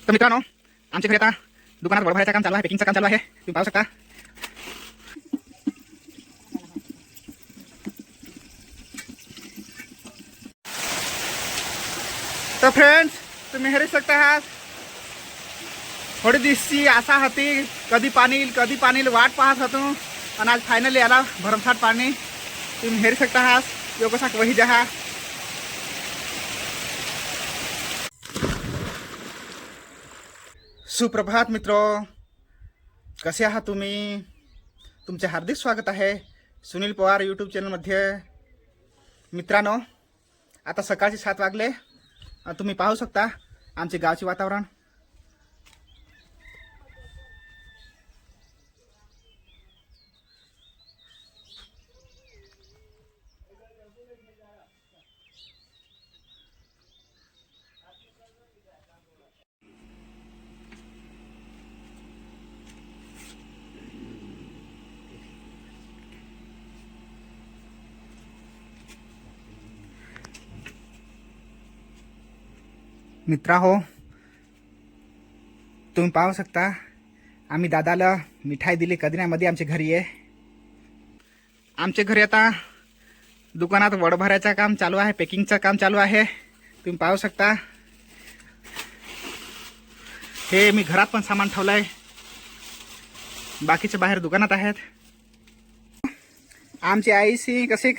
तर मित्रांनो, आमच्या घरी आता दुकानात वडभराचं काम चालू आहे, पॅकिंगचं काम चालू आहे, तुम्ही पाहू शकता. तर फ्रेंड्स, तुम्ही हेरू शकता आहात, थोडी दिवशी आशा होती कधी पाणी येईल वाट पाहत होतो, आणि आज फायनली आला भरमसाठ पाणी. तुम्ही हेरू शकता आहात, यो कसा वही जहा. सुप्रभात मित्र, कसे आहात तुम्ही? तुमचे हार्दिक स्वागत आहे सुनील पवार यूट्यूब चॅनलमध्ये. मित्रांनो, आता सकाळचे 7 वाजले. तुम्ही पाहू शकता आमचे गावचे वातावरण. मित्रा हो, तुम्ही पाहू शकता आम्ही दादाला मिठाई दिली कधी नाही मध्ये आमच्या घरी आहे. आमच्या घरी आता दुकानात वडभराचं काम चालू आहे, पॅकिंगचं काम चालू आहे. तुम्ही पाहू शकता, हे मी घरात पण सामान ठेवलंय, बाकीचे बाहेर दुकानात आहेत. आमची आईशी कशी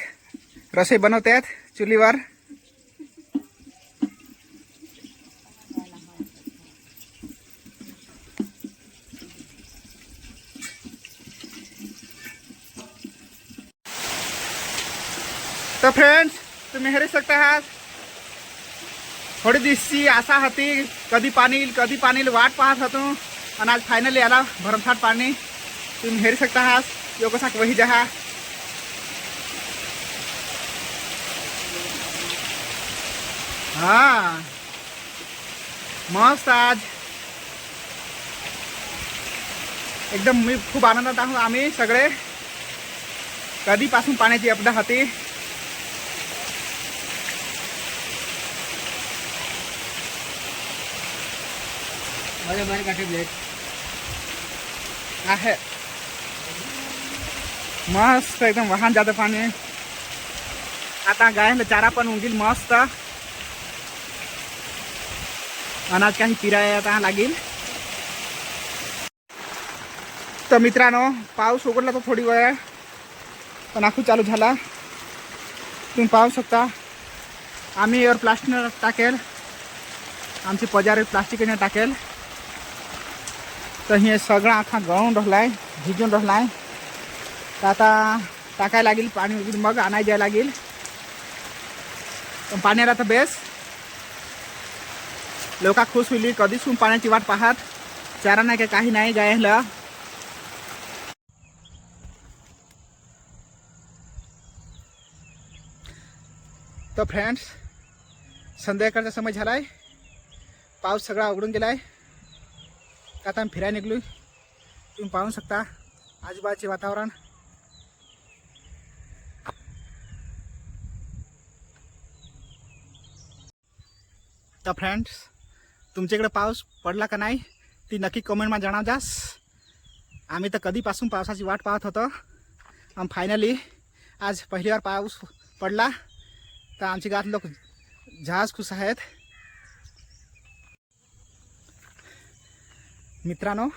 रसोई बनवतात चुलीवर. तर फ्रेंड्स, तुम्ही हेरू शकता आहात, थोडी दिवशी आशा होती कधी पाणी येईल वाट पाहत होतो, आणि आज फायनली आला भरमसाठ पाणी. तुम्ही हेरू शकता आहात, यो कसा वही जहा. हा मस्त, आज एकदम मी खूप आनंदात आहोत. आम्ही सगळे कधीपासून पाण्याची अपदा होती. आहे मस्त एकदम वाहन जातं पाणी. आता गायला चारा पण उगील मस्त, अनाज काही पिरायला लागेल. तर मित्रांनो, पाऊस उघडला तर थोडी वेळ, पण आखू चालू झाला. तुम्ही पाहू शकता आम्ही यावर प्लास्टिक टाकेल, आमची पजारी प्लास्टिकने टाकेल. तर हे सगळं आखा गळून राहिलाय, भिजून राहिलाय. तर आता टाकायला लागेल पाणी वगैरे, मग आणायला द्यायला लागेल. पण पाण्याला तर बेस लोक खुश होईल, कधीच पाण्याची वाट पाहत. चारा नाही काही नाही गायला. तर फ्रेंड्स, संध्याकाळचा समय झालाय, पाऊस सगळा उघडून गेलाय. आता आम्ही फिरायला निघलोय. तुम्ही पाहू शकता आजूबाजूचे वातावरण. तर फ्रेंड्स, तुमच्याकडे पाऊस पडला का नाही ती नक्की कमेंटमध्ये जणावजास. आम्ही तर कधीपासून पावसाची वाट पाहत होतो, आणि फायनली आज पहिली बार पाऊस पडला. तर आमच्या गावात लोक जहाज खुश आहेत. मित्रांनो,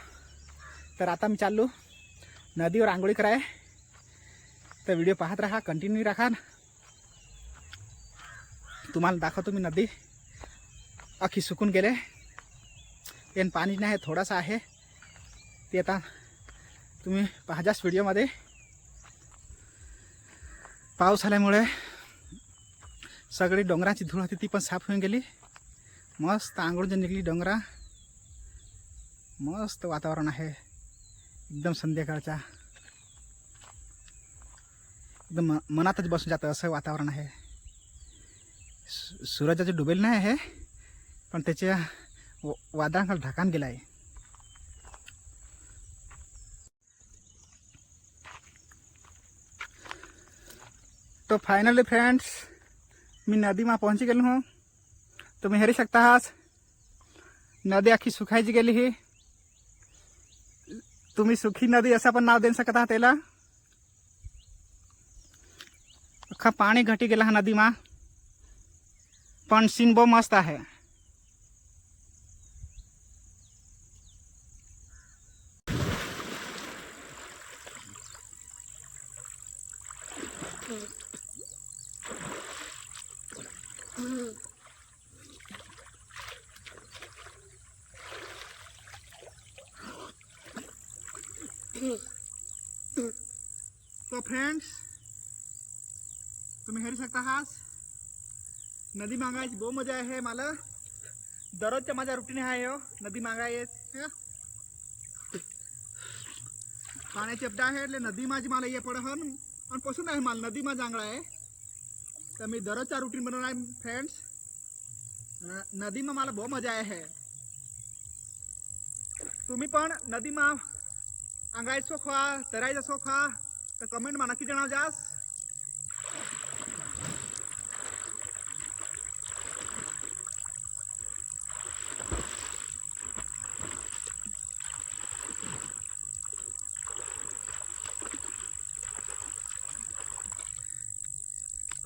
तर आता मी चाललो नदीवर आंघोळी कराय. तर व्हिडिओ पाहत राहा, कंटिन्यू राहा. तुम्हाला दाखवतो मी नदी अख्खी सुकून गेले. पण पाणी नाही, थोडासा आहे. ते आता तुम्ही पाहाजास व्हिडिओमध्ये. पाऊस आल्यामुळे सगळी डोंगराची धूळ होती ती पण साफ होऊन गेली. मस्त आंघोळ निघली डोंगरा. मस्त वातावरण आहे एकदम संध्याकाळचा, एकदम मनातच बसून जातं असं वातावरण आहे. सूर्याचं डुबेल नाही आहे, पण त्याच्या वादळाखाली ढाकान गेला आहे. तो फायनली फ्रेंड्स, मी नदी में पहुंची गेलो हूँ. तुम्ही हेरू शकता आहात, नदी अख्खी सुखायची गेली ही. तुम्ही सुखी नदी असं पण नाव देऊ शकत आहात त्याला. अख्खा पाणी घटी गेला हा नदीमा, पण सीन बहुत मस्त आहे. तो फ्रेंड्स, तुम्ही हेरू शकता आहात नदी मागायची बहुत मजा आहे. मला दररोजच्या माझ्या रुटीन आहे हो नदी मागायचं. पाण्याची अपडा आहे એટલે नदी माझी मला ये पड हन आणि पसंत आहे मला नदी मा जांगळा आहे. तर मी दररोजचा रुटीन बनवणार आहे फ्रेंड्स. नदी मा मला बहुत मजा आहे. तुम्ही पण नदी मा अंगायचो खा तरायचा शो खा तर कमेंट मा नक्की जणावजास.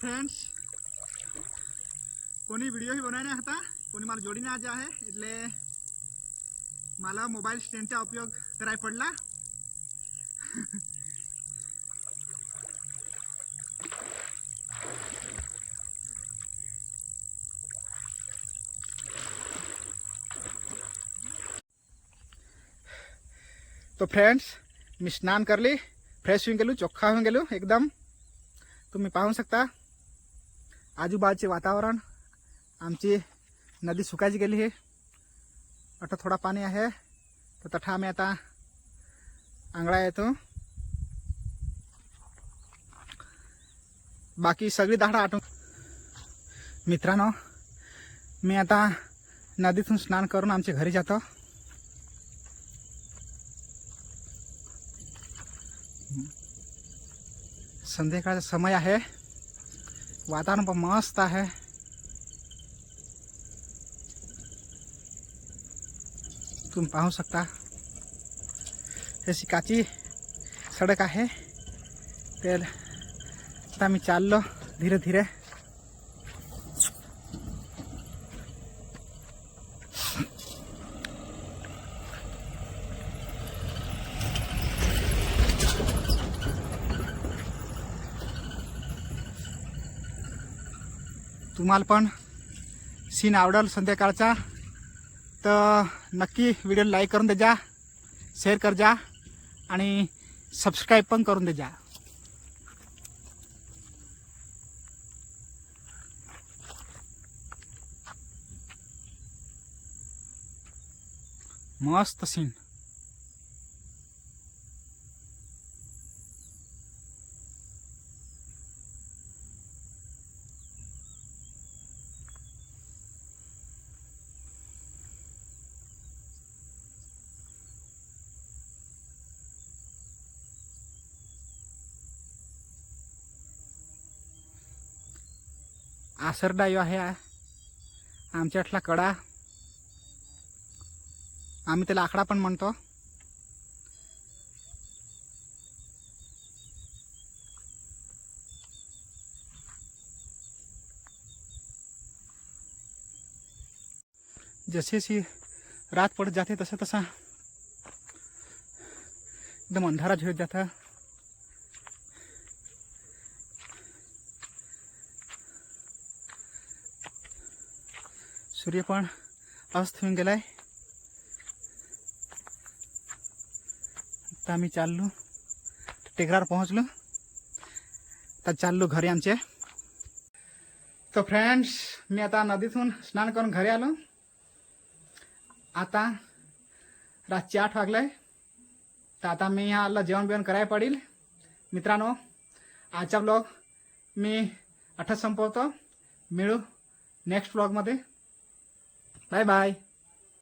फ्रेंड्स, कोणी व्हिडिओ ही बनवायला नाही होता, कोणी मला जोडीने आज आहे એટલે मला मोबाईल स्टँडचा उपयोग करायला पडला. तो फ्रेंड्स, मी स्नान करली, फ्रेश होऊन गेलो, चोख्खा होऊन गेलो एकदम. तुम्ही पाहू शकता आजूबाजूचे वातावरण. आमची नदी सुकायची गेली आहे. आता थोडा पाणी आहे तर तठा आम्ही आता आंगळा येतो. बाकी सगळी दाढा आटून. मित्रांनो, मी आता नदीतून स्नान करून आमच्या घरी जातो. संध्याकाळचा समय आहे. वातावरण पण मस्त आहे. तुम्ही पाहू शकता अशी काची सडक आहे. तर आता मी चाललो धीरे धीरे. तुम्हाला पण सीन आवडेल संध्याकाळचा तर नक्की व्हिडिओ लाईक करून द्या, शेअर कर जा आणि सबस्क्राईब पण करून द्या. मस्त सीन. आसरडा यो आहे आमच्यातला कडा. आम्ही त्याला आकडा पण म्हणतो. जसे सी रात पडत जाते तसा तसा एकदम अंधारा झोत जाता. सूर्य पण अस्त होऊन गेलाय. आता आम्ही चाललो, टेकरावर पोहोचलो. आता चाललो घरी आमचे. तो फ्रेंड्स, मी आता नदीतून स्नान करून घरी आलो. आता रातचे 8 वाजले. तर आता मी ह्याला जेवण बिवण करायला पडेल. मित्रांनो, आजचा ब्लॉग मी आठच संपवतो. मिळू नेक्स्ट ब्लॉगमध्ये. Bye bye.